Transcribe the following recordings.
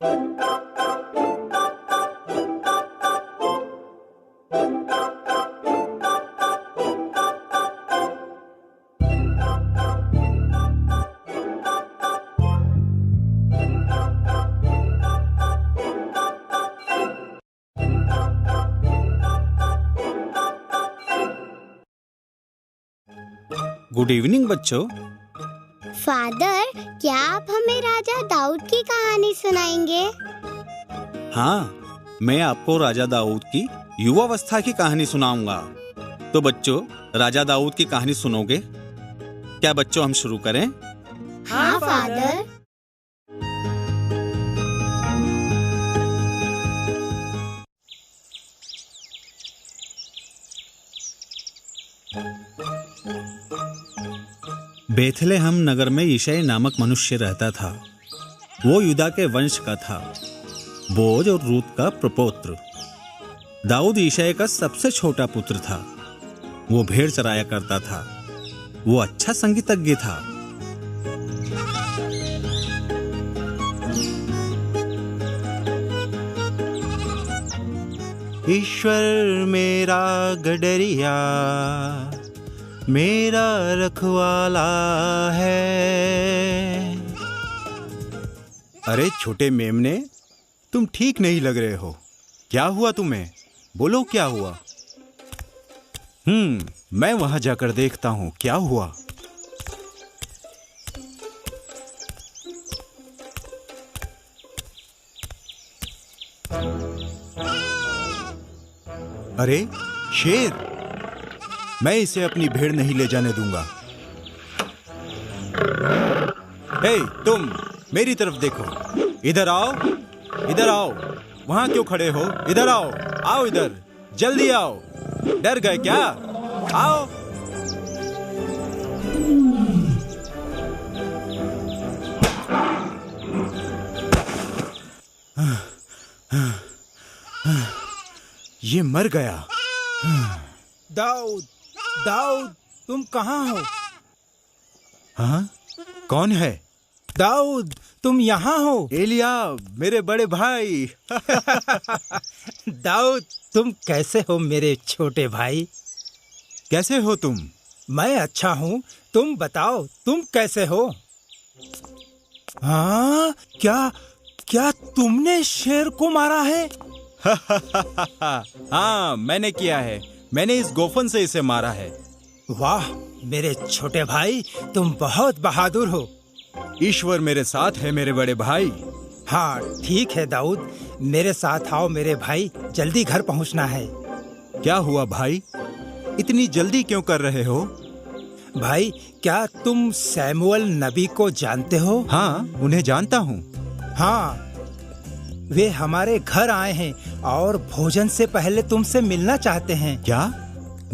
Good evening बच्चों। Father, क्या आप हमें राजा दाऊद की कहानी सुनाएंगे? हाँ, मैं आपको राजा दाऊद की युवावस्था की कहानी सुनाऊंगा। तो बच्चों, राजा दाऊद की कहानी सुनोगे? क्या बच्चों, हम शुरू करें? हाँ फादर। बेथलेहम नगर में यिशै नामक मनुष्य रहता था। वो यूदा के वंश का था, बोज और रूत का प्रपौत्र। दाऊद यिशै का सबसे छोटा पुत्र था। वो भेड़ चराया करता था। वो अच्छा संगीतज्ञ था। ईश्वर मेरा गडरिया, मेरा रखवाला है। अरे छोटे मेमने, तुम ठीक नहीं लग रहे हो। क्या हुआ तुम्हें? बोलो क्या हुआ? मैं वहां जाकर देखता हूं क्या हुआ। अरे शेर, मैं इसे अपनी भेड़ नहीं ले जाने दूंगा। हे तुम, मेरी तरफ देखो। इधर आओ, इधर आओ। वहां क्यों खड़े हो? इधर आओ, आओ इधर, जल्दी आओ। डर गए क्या? आओ। ये मर गया। दाऊद, दाऊद, तुम कहाँ हो? हाँ? कौन है? दाऊद, तुम यहाँ हो? एलियाब, मेरे बड़े भाई। दाऊद, तुम कैसे हो मेरे छोटे भाई? कैसे हो तुम? मैं अच्छा हूँ। तुम बताओ, तुम कैसे हो? हाँ, क्या तुमने शेर को मारा है? हाँ, मैंने किया है। मैंने इस गोफन से इसे मारा है। वाह मेरे छोटे भाई, तुम बहुत बहादुर हो। ईश्वर मेरे साथ है मेरे बड़े भाई। हाँ ठीक है दाऊद, मेरे साथ आओ मेरे भाई, जल्दी घर पहुंचना है। क्या हुआ भाई? इतनी जल्दी क्यों कर रहे हो? भाई, क्या तुम सैमुअल नबी को जानते हो? हाँ, उन्हें जानता हूँ। हाँ, वे हमारे घर आए हैं और भोजन से पहले तुमसे मिलना चाहते हैं। क्या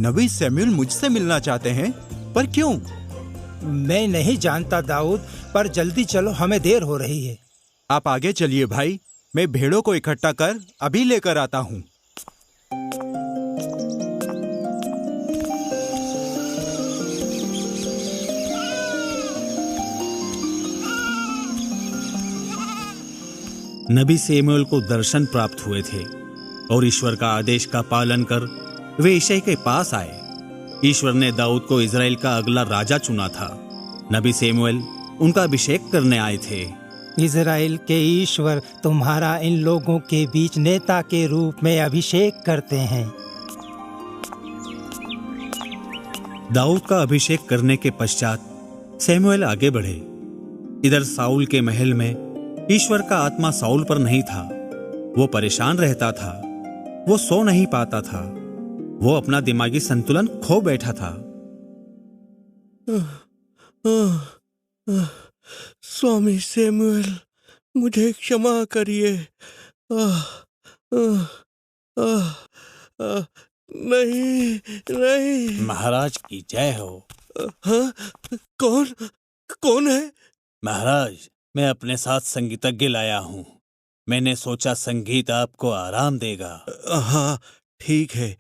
नबी सैमुअल मुझसे मिलना चाहते हैं? पर क्यों? मैं नहीं जानता दाऊद, पर जल्दी चलो, हमें देर हो रही है। आप आगे चलिए भाई, मैं भेड़ों को इकट्ठा कर अभी लेकर आता हूँ। नबी सैमुअल को दर्शन प्राप्त हुए थे और ईश्वर का आदेश का पालन कर वे यिशै के पास आए। ईश्वर ने दाऊद को इजराइल का अगला राजा चुना था। नबी सैमुअल उनका अभिषेक करने आए थे। इजराइल के ईश्वर तुम्हारा इन लोगों के बीच नेता के रूप में अभिषेक करते हैं। दाऊद का अभिषेक करने के पश्चात सैमुअल आगे बढ़े। इधर साउल के महल में ईश्वर का आत्मा साउल पर नहीं था। वो परेशान रहता था। वो सो नहीं पाता था। वो अपना दिमागी संतुलन खो बैठा था। स्वामी सैमुअल, मुझे क्षमा करिए। नहीं नहीं। महाराज की जय हो। हाँ? कौन है? महाराज, मैं अपने साथ संगीतज्ञ लाया हूँ। मैंने सोचा संगीत आपको आराम देगा। हाँ ठीक है।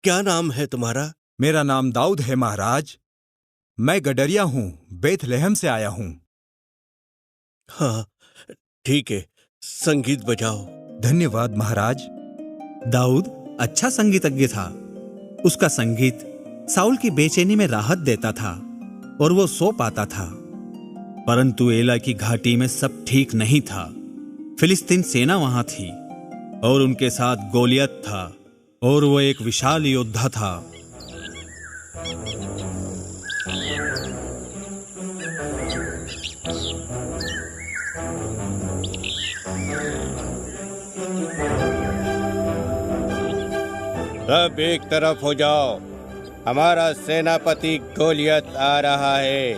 क्या नाम है तुम्हारा? मेरा नाम दाऊद है महाराज। मैं गडरिया हूँ, बेथलेहम से आया हूँ। हाँ ठीक है, संगीत बजाओ। धन्यवाद महाराज। दाऊद अच्छा संगीतज्ञ था। उसका संगीत साउल की बेचैनी में राहत देता था और वो सो पाता था। परंतु एला की घाटी में सब ठीक नहीं था। फिलिस्तीन सेना वहां थी और उनके साथ गोलियत था और वो एक विशाल योद्धा था। सब एक तरफ हो जाओ, हमारा सेनापति गोलियत आ रहा है।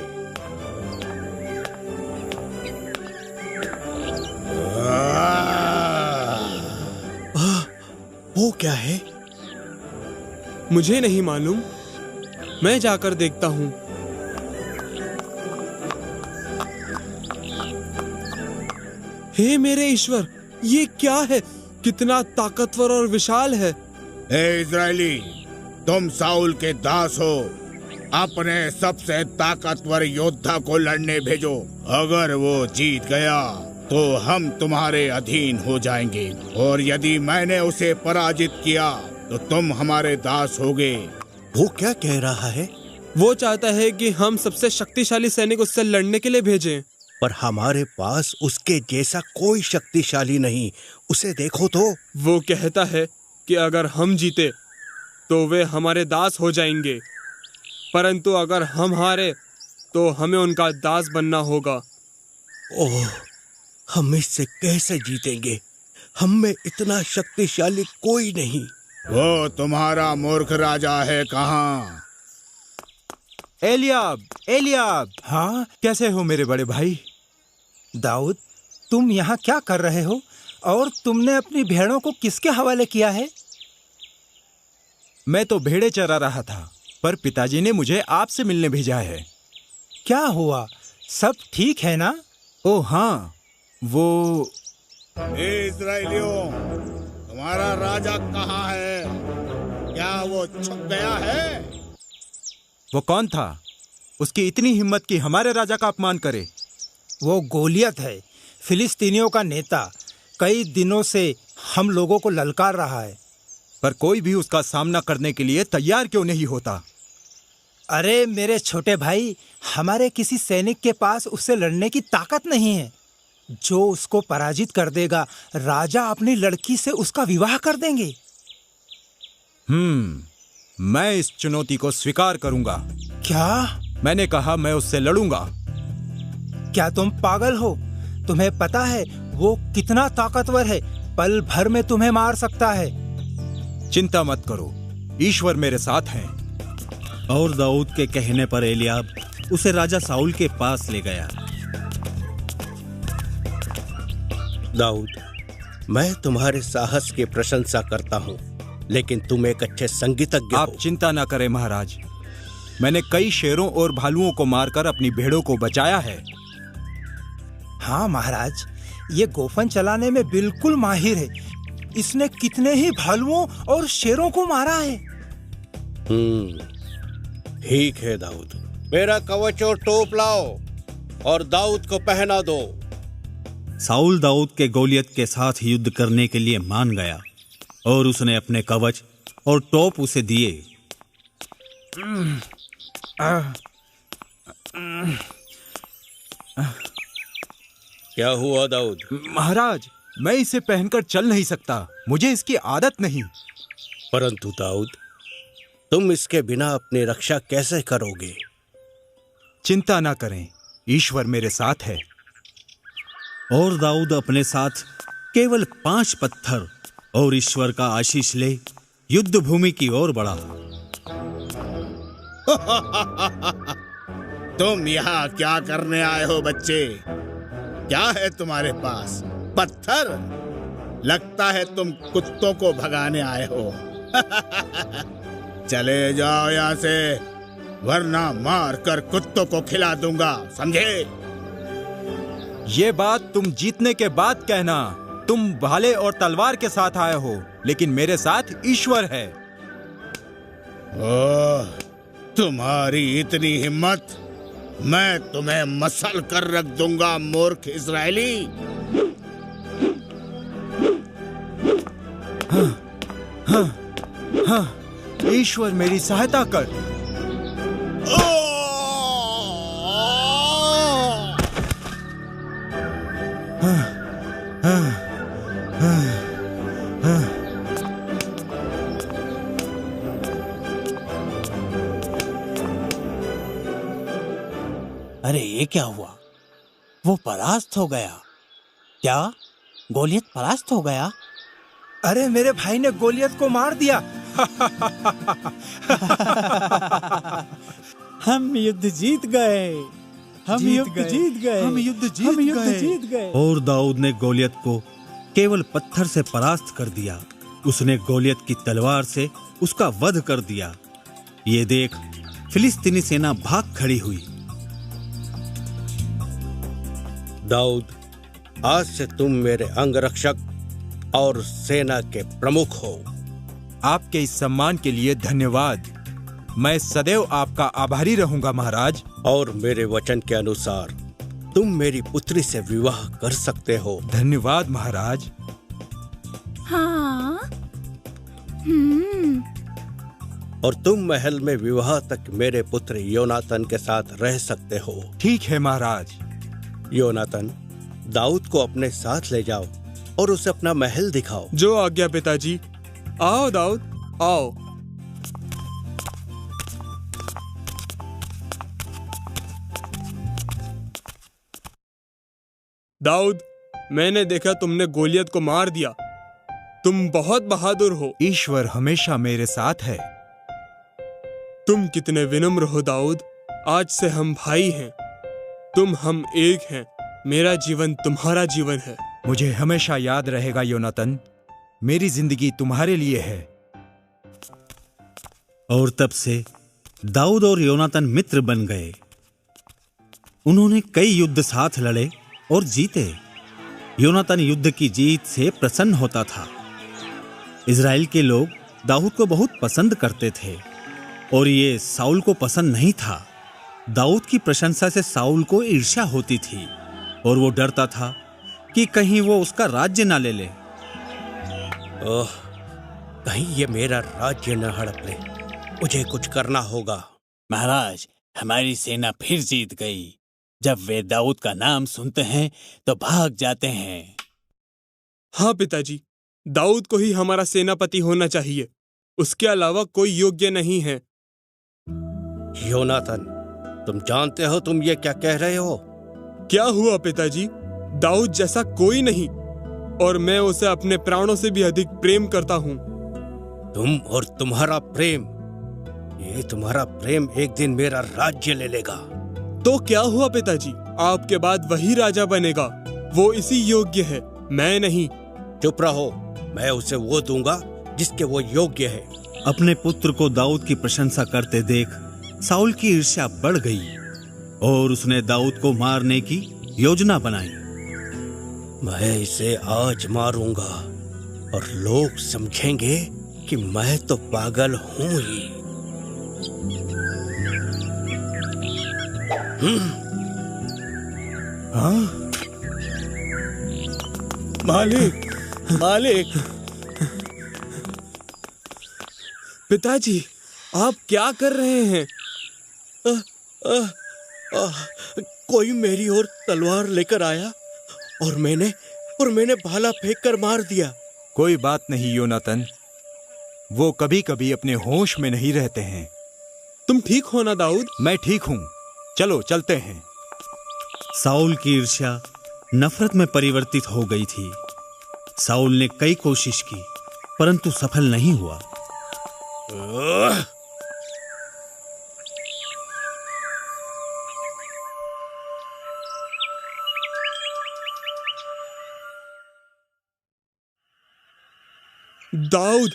वो क्या है? मुझे नहीं मालूम, मैं जाकर देखता हूँ। हे मेरे ईश्वर, ये क्या है? कितना ताकतवर और विशाल है। हे इज़राइली, तुम साउल के दास हो। अपने सबसे ताकतवर योद्धा को लड़ने भेजो। अगर वो जीत गया तो हम तुम्हारे अधीन हो जाएंगे, और यदि मैंने उसे पराजित किया तो तुम हमारे दास होगे। वो क्या कह रहा है? वो चाहता है कि हम सबसे शक्तिशाली सैनिक उससे लड़ने के लिए भेजें। पर हमारे पास उसके जैसा कोई शक्तिशाली नहीं। उसे देखो तो। वो कहता है कि अगर हम जीते तो वे हमारे दास हो जाएंगे, परंतु अगर हम हारे तो हमें उनका दास बनना होगा। ओह, हम इससे कैसे जीतेंगे? हम में इतना शक्तिशाली कोई नहीं। वो तुम्हारा मूर्ख राजा है कहाँ? एलियाब, एलियाब, हाँ कैसे हो मेरे बड़े भाई? दाऊद, तुम यहाँ क्या कर रहे हो? और तुमने अपनी भेड़ों को किसके हवाले किया है? मैं तो भेड़े चरा रहा था, पर पिताजी ने मुझे आपसे मिलने भेजा है। क्या हुआ? सब ठीक है ना? ओह हाँ, वो हे इज़राइलियों, तुम्हारा राजा कहाँ है? क्या वो छुप गया है? वो कौन था? उसकी इतनी हिम्मत कि हमारे राजा का अपमान करे। वो गोलियत है, फिलिस्तीनियों का नेता। कई दिनों से हम लोगों को ललकार रहा है। पर कोई भी उसका सामना करने के लिए तैयार क्यों नहीं होता? अरे मेरे छोटे भाई, हमारे किसी सैनिक के पास उससे लड़ने की ताकत नहीं है। जो उसको पराजित कर देगा, राजा अपनी लड़की से उसका विवाह कर देंगे। मैं इस चुनौती को स्वीकार करूंगा। क्या? मैंने कहा मैं उससे लड़ूंगा। क्या तुम पागल हो? तुम्हें पता है वो कितना ताकतवर है? पल भर में तुम्हें मार सकता है। चिंता मत करो, ईश्वर मेरे साथ है। और दाऊद के कहने पर एलियाब उसे राजा साउल के पास ले गया। दाऊद, मैं तुम्हारे साहस की प्रशंसा करता हूँ, लेकिन तुम एक अच्छे संगीतज्ञ हो। आप चिंता ना करें महाराज, मैंने कई शेरों और भालुओं को मारकर अपनी भेड़ों को बचाया है। हाँ महाराज, ये गोफन चलाने में बिल्कुल माहिर है। इसने कितने ही भालुओं और शेरों को मारा है। ठीक है दाऊद, मेरा कवच और टोप लाओ और दाऊद को पहना दो। साउल दाऊद के गोलियत के साथ युद्ध करने के लिए मान गया और उसने अपने कवच और टोप उसे दिए। क्या हुआ दाऊद? महाराज, मैं इसे पहनकर चल नहीं सकता, मुझे इसकी आदत नहीं। परंतु दाऊद, तुम इसके बिना अपनी रक्षा कैसे करोगे? चिंता ना करें, ईश्वर मेरे साथ है। और दाऊद अपने साथ केवल 5 पत्थर और ईश्वर का आशीष ले युद्ध भूमि की ओर बढ़ा। तुम यहाँ क्या करने आए हो बच्चे? क्या है तुम्हारे पास? पत्थर? लगता है तुम कुत्तों को भगाने आए हो। चले जाओ यहाँ से, वरना मार कर कुत्तों को खिला दूंगा, समझे? ये बात तुम जीतने के बाद कहना। तुम भाले और तलवार के साथ आए हो, लेकिन मेरे साथ ईश्वर है। ओह, तुम्हारी इतनी हिम्मत! मैं तुम्हें मसल कर रख दूंगा, मूर्ख इज़राइली। ईश्वर मेरी सहायता कर। अरे ये क्या हुआ? वो परास्त हो गया। क्या गोलियत परास्त हो गया? अरे मेरे भाई ने गोलियत को मार दिया। हम युद्ध जीत गए। हम युद्ध जीत गए। और दाऊद ने गोलियत को केवल पत्थर से परास्त कर दिया। उसने गोलियत की तलवार से उसका वध कर दिया। ये देख फिलिस्तीनी सेना भाग खड़ी हुई। दाऊद, आज से तुम मेरे अंगरक्षक और सेना के प्रमुख हो। आपके इस सम्मान के लिए धन्यवाद। मैं सदैव आपका आभारी रहूंगा महाराज। और मेरे वचन के अनुसार तुम मेरी पुत्री से विवाह कर सकते हो। धन्यवाद महाराज। हाँ। और तुम महल में विवाह तक मेरे पुत्र योनातन के साथ रह सकते हो। ठीक है महाराज। योनातन, दाऊद को अपने साथ ले जाओ और उसे अपना महल दिखाओ। जो आज्ञा पिताजी। आओ दाऊद, आओ। दाऊद, मैंने देखा तुमने गोलियत को मार दिया। तुम बहुत बहादुर हो। ईश्वर हमेशा मेरे साथ है। तुम कितने विनम्र हो दाऊद। आज से हम भाई हैं। तुम हम एक हैं। मेरा जीवन तुम्हारा जीवन है। मुझे हमेशा याद रहेगा योनातन, मेरी जिंदगी तुम्हारे लिए है। और तब से दाऊद और योनातन मित्र बन गए। उन्होंने कई युद्ध साथ लड़े और जीते। योनातन युद्ध की जीत से प्रसन्न होता था। इजराइल के लोग दाऊद को बहुत पसंद करते थे और ये साउल को पसंद नहीं था। दाऊद की प्रशंसा से साउल को ईर्ष्या होती थी और वो डरता था कि कहीं वो उसका राज्य ना ले ले। ओह, कहीं ये मेरा राज्य न हड़प ले। मुझे कुछ करना होगा। महाराज, हमारी सेना फिर जीत गई। जब वे दाऊद का नाम सुनते हैं तो भाग जाते हैं। हाँ पिताजी, दाऊद को ही हमारा सेनापति होना चाहिए। उसके अलावा कोई योग्य नहीं है। योनातन, तुम जानते हो तुम ये क्या कह रहे हो? क्या हुआ पिताजी? दाऊद जैसा कोई नहीं, और मैं उसे अपने प्राणों से भी अधिक प्रेम करता हूँ। तुम और तुम्हारा प्रेम, ये तुम्हारा प्रेम एक दिन मेरा राज्य ले लेगा। तो क्या हुआ पिताजी? आपके बाद वही राजा बनेगा। वो इसी योग्य है, मैं नहीं। चुप रहो। मैं उसे वो दूंगा जिसके वो योग्य है। अपने पुत्र को दाऊद की प्रशंसा करते देख साउल की ईर्ष्या बढ़ गई और उसने दाऊद को मारने की योजना बनाई। मैं इसे आज मारूंगा और लोग समझेंगे कि मैं तो पागल हूं ही। हाँ? मालिक, मालिक। पिताजी, आप क्या कर रहे हैं? कोई मेरी ओर तलवार लेकर आया और मैंने भाला फेंक कर मार दिया। कोई बात नहीं योनातन, वो कभी कभी अपने होश में नहीं रहते हैं। तुम ठीक हो ना दाऊद? मैं ठीक हूँ। चलो चलते हैं। साउल की ईर्ष्या नफरत में परिवर्तित हो गई थी। साउल ने कई कोशिश की परंतु सफल नहीं हुआ। दाऊद,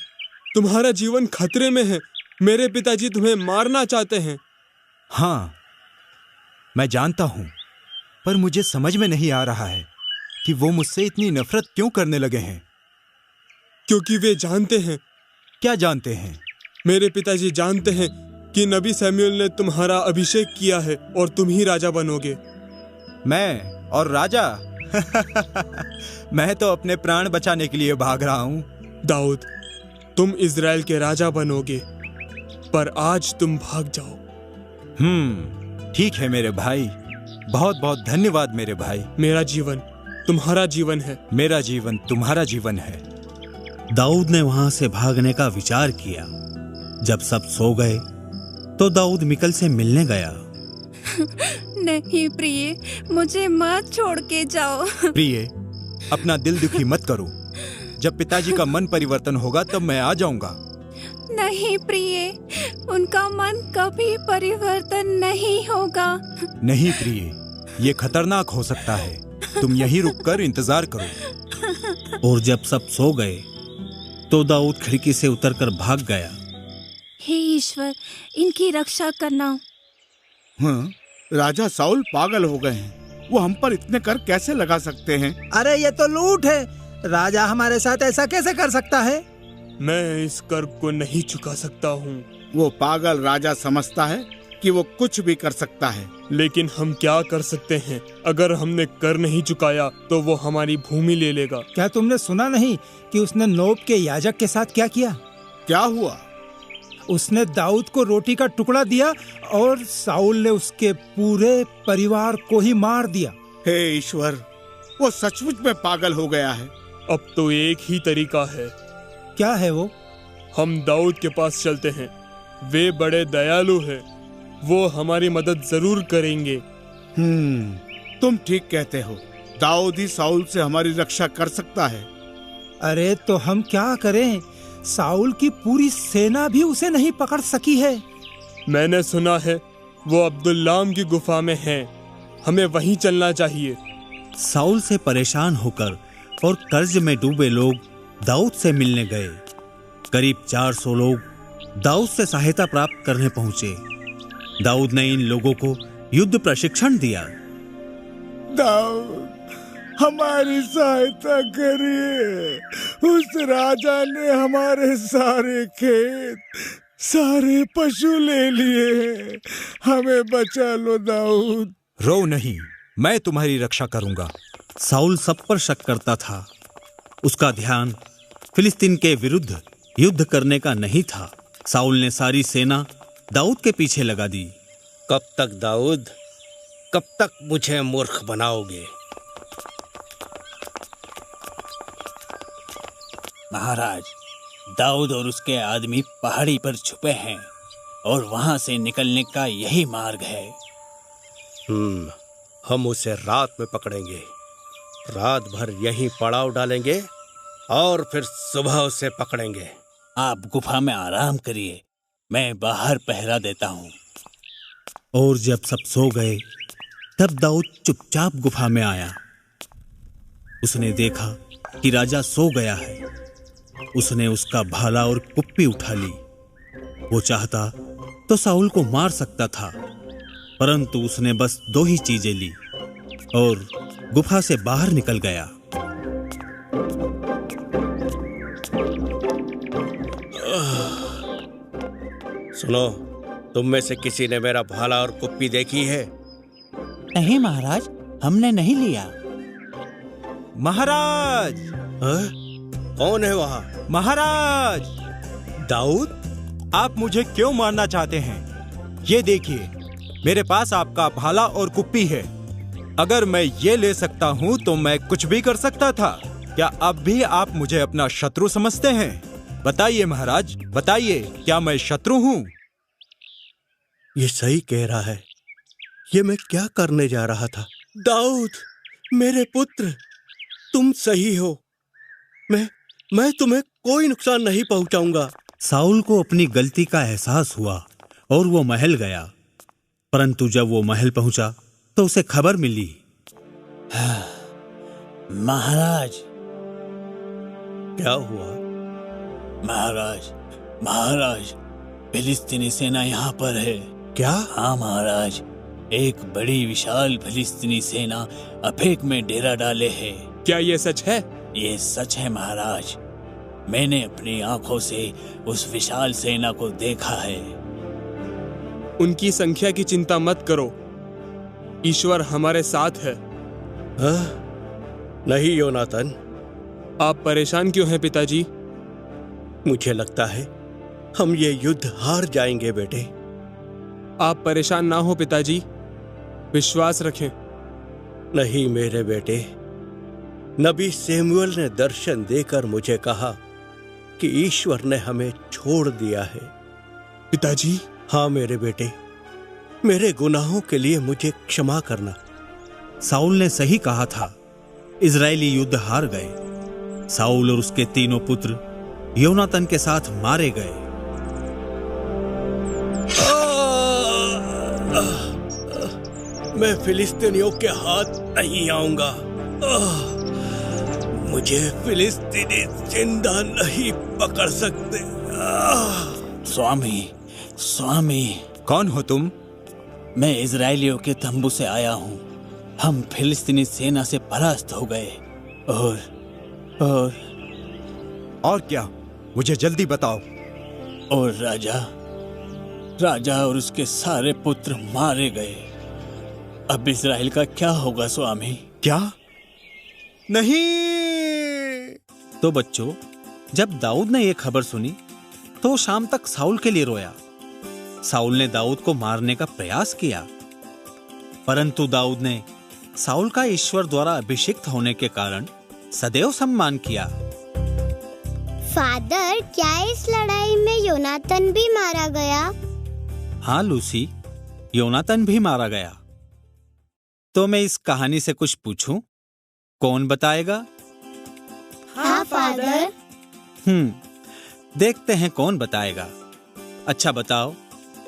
तुम्हारा जीवन खतरे में है। मेरे पिताजी तुम्हें मारना चाहते हैं। हाँ, मैं जानता हूं, पर मुझे समझ में नहीं आ रहा है कि वो मुझसे इतनी नफरत क्यों करने लगे हैं। क्योंकि वे जानते हैं। क्या जानते हैं? मेरे पिताजी जानते हैं कि नबी सैमुएल ने तुम्हारा अभिषेक किया है और तुम ही राजा बनोगे। मैं और राजा? मैं तो अपने प्राण बचाने के लिए भाग रहा हूं। दाऊद, तुम इज़राइल के राजा बनोगे, पर आज तुम भाग जाओ। ठीक है मेरे भाई, बहुत बहुत धन्यवाद मेरे भाई। मेरा जीवन तुम्हारा जीवन है, मेरा जीवन तुम्हारा जीवन है। दाऊद ने वहां से भागने का विचार किया। जब सब सो गए तो दाऊद मिकल से मिलने गया। नहीं प्रिय, मुझे मत छोड़ के जाओ। प्रिय, अपना दिल दुखी मत करो। जब पिताजी का मन परिवर्तन होगा तब मैं आ जाऊंगा। नहीं प्रिय, उनका मन कभी परिवर्तन नहीं होगा। नहीं प्रिय, ये खतरनाक हो सकता है। तुम यहीं रुककर इंतजार करो। और जब सब सो गए तो दाऊद खिड़की से उतरकर भाग गया। हे ईश्वर, इनकी रक्षा करना। हाँ, राजा साउल पागल हो गए हैं। वो हम पर इतने कर कैसे लगा सकते हैं? अरे ये तो लूट है। राजा हमारे साथ ऐसा कैसे कर सकता है? मैं इस कर को नहीं चुका सकता हूँ। वो पागल राजा समझता है कि वो कुछ भी कर सकता है। लेकिन हम क्या कर सकते हैं? अगर हमने कर नहीं चुकाया तो वो हमारी भूमि ले लेगा। क्या तुमने सुना नहीं कि उसने नोब के याजक के साथ क्या किया? क्या हुआ? उसने दाऊद को रोटी का टुकड़ा दिया और साउल ने उसके पूरे परिवार को ही मार दिया। हे ईश्वर, वो सचमुच में पागल हो गया है। अब तो एक ही तरीका है। क्या है वो? हम दाऊद के पास चलते हैं। वे बड़े दयालु हैं। वो हमारी मदद जरूर करेंगे। तुम ठीक कहते हो। दाऊद ही साउल से हमारी रक्षा कर सकता है। अरे तो हम क्या करें? साउल की पूरी सेना भी उसे नहीं पकड़ सकी है। मैंने सुना है वो अब्दुल्लाम की गुफा में है। हमें वहीं चलना चाहिए। साउल से परेशान होकर और कर्ज में डूबे लोग दाऊद से मिलने गए। करीब 400 लोग दाऊद से सहायता प्राप्त करने पहुंचे। दाऊद ने इन लोगों को युद्ध प्रशिक्षण दिया। दाऊद, हमारी सहायता करिए। उस राजा ने हमारे सारे खेत, सारे पशु ले लिए। हमें बचा लो दाऊद। रो नहीं, मैं तुम्हारी रक्षा करूंगा। साउल सब पर शक करता था। उसका ध्यान फिलिस्तीन के विरुद्ध युद्ध करने का नहीं था। साउल ने सारी सेना दाऊद के पीछे लगा दी। कब तक दाऊद, कब तक मुझे मूर्ख बनाओगे? महाराज, दाऊद और उसके आदमी पहाड़ी पर छुपे हैं और वहां से निकलने का यही मार्ग है। हम उसे रात में पकड़ेंगे। रात भर यहीं पड़ाव डालेंगे और फिर सुबह उसे पकड़ेंगे। आप गुफा में आराम करिए, मैं बाहर पहरा देता हूँ। और जब सब सो गए तब दाऊद चुपचाप गुफा में आया। उसने देखा कि राजा सो गया है। उसने उसका भाला और कुप्पी उठा ली। वो चाहता तो साउल को मार सकता था, परंतु उसने बस 2 ही चीजें ली और गुफा से बाहर निकल गया। सुनो, तुम में से किसी ने मेरा भाला और कुप्पी देखी है? नहीं महाराज, हमने नहीं लिया। महाराज! कौन है वहां? महाराज! दाऊद, आप मुझे क्यों मारना चाहते हैं? ये देखिए, मेरे पास आपका भाला और कुप्पी है। अगर मैं ये ले सकता हूँ तो मैं कुछ भी कर सकता था। क्या अब भी आप मुझे अपना शत्रु समझते हैं? बताइए महाराज, बताइए, क्या मैं शत्रु हूँ? ये सही कह रहा है। ये मैं क्या करने जा रहा था? दाऊद, मेरे पुत्र, तुम सही हो। मैं तुम्हें कोई नुकसान नहीं पहुंचाऊंगा। साउल को अपनी गलती का एहसास हुआ और वो महल गया। परंतु जब वो महल पहुंचा तो उसे खबर मिली। महाराज! क्या हुआ? महाराज, फिलिस्तीनी सेना यहाँ पर है। क्या? हाँ महाराज, एक बड़ी विशाल फिलिस्तीनी सेना अफेक में डेरा डाले है। क्या ये सच है? ये सच है महाराज। मैंने अपनी आंखों से उस विशाल सेना को देखा है। उनकी संख्या की चिंता मत करो, ईश्वर हमारे साथ है। नहीं योनातन। आप परेशान क्यों हैं पिताजी? मुझे लगता है हम ये युद्ध हार जाएंगे बेटे। आप परेशान ना हो पिताजी, विश्वास रखें। नहीं मेरे बेटे, नबी सैमुअल ने दर्शन देकर मुझे कहा कि ईश्वर ने हमें छोड़ दिया है। पिताजी? हाँ मेरे बेटे, मेरे गुनाहों के लिए मुझे क्षमा करना। साउल ने सही कहा था, इजरायली युद्ध हार गए। साउल और उसके तीनों पुत्र योनातन के साथ मारे गए। मैं फिलिस्तीनियों के हाथ नहीं आऊंगा। मुझे फिलिस्तीनी जिंदा नहीं पकड़ सकते। स्वामी, स्वामी। कौन हो तुम? मैं इजरायलियों के तंबू से आया हूँ। हम फिलिस्तीनी सेना से परास्त हो गए और क्या? मुझे जल्दी बताओ। और राजा और उसके सारे पुत्र मारे गए। अब इजराइल का क्या होगा स्वामी? क्या? नहीं। तो बच्चों, जब दाऊद ने यह खबर सुनी तो शाम तक साउल के लिए रोया। साउल ने दाऊद को मारने का प्रयास किया, परंतु दाऊद ने साउल का ईश्वर द्वारा अभिषिक्त होने के कारण सदैव सम्मान किया। फादर, क्या इस लड़ाई में योनातन भी मारा गया? हाँ लूसी, योनातन भी मारा गया। तो मैं इस कहानी से कुछ पूछूं? कौन बताएगा? हाँ फादर। देखते हैं कौन बताएगा। अच्छा बताओ,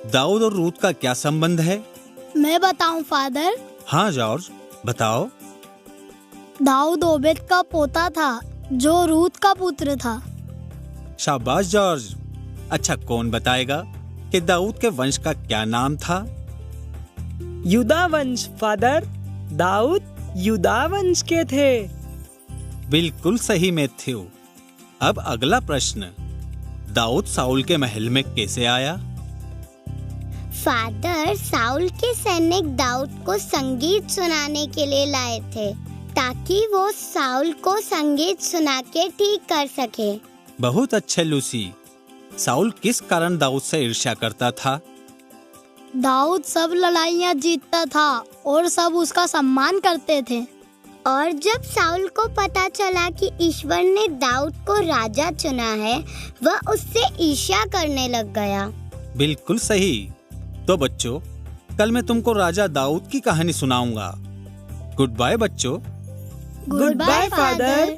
दाऊद और रूत का क्या संबंध है? मैं बताऊं फादर? हाँ जॉर्ज, बताओ। दाऊद ओबेद का पोता था जो रूत का पुत्र था। शाबाश जॉर्ज। अच्छा कौन बताएगा कि दाऊद के वंश का क्या नाम था? यूदा वंश फादर। दाऊद यूदा वंश के थे। बिल्कुल सही मैथ्यू। अब अगला प्रश्न, दाऊद साउल के महल में कैसे आया? फादर, साउल के सैनिक दाऊद को संगीत सुनाने के लिए लाए थे ताकि वो साउल को संगीत सुना के ठीक कर सके। बहुत अच्छे लूसी। साउल किस कारण दाऊद से ईर्ष्या करता था? दाऊद सब लड़ाइयाँ जीतता था और सब उसका सम्मान करते थे। और जब साउल को पता चला कि ईश्वर ने दाऊद को राजा चुना है, वह उससे ईर्ष्या करने लग गया। बिल्कुल सही। तो बच्चों, कल मैं तुमको राजा दाऊद की कहानी सुनाऊंगा। गुड बाय बच्चों। Good bye father.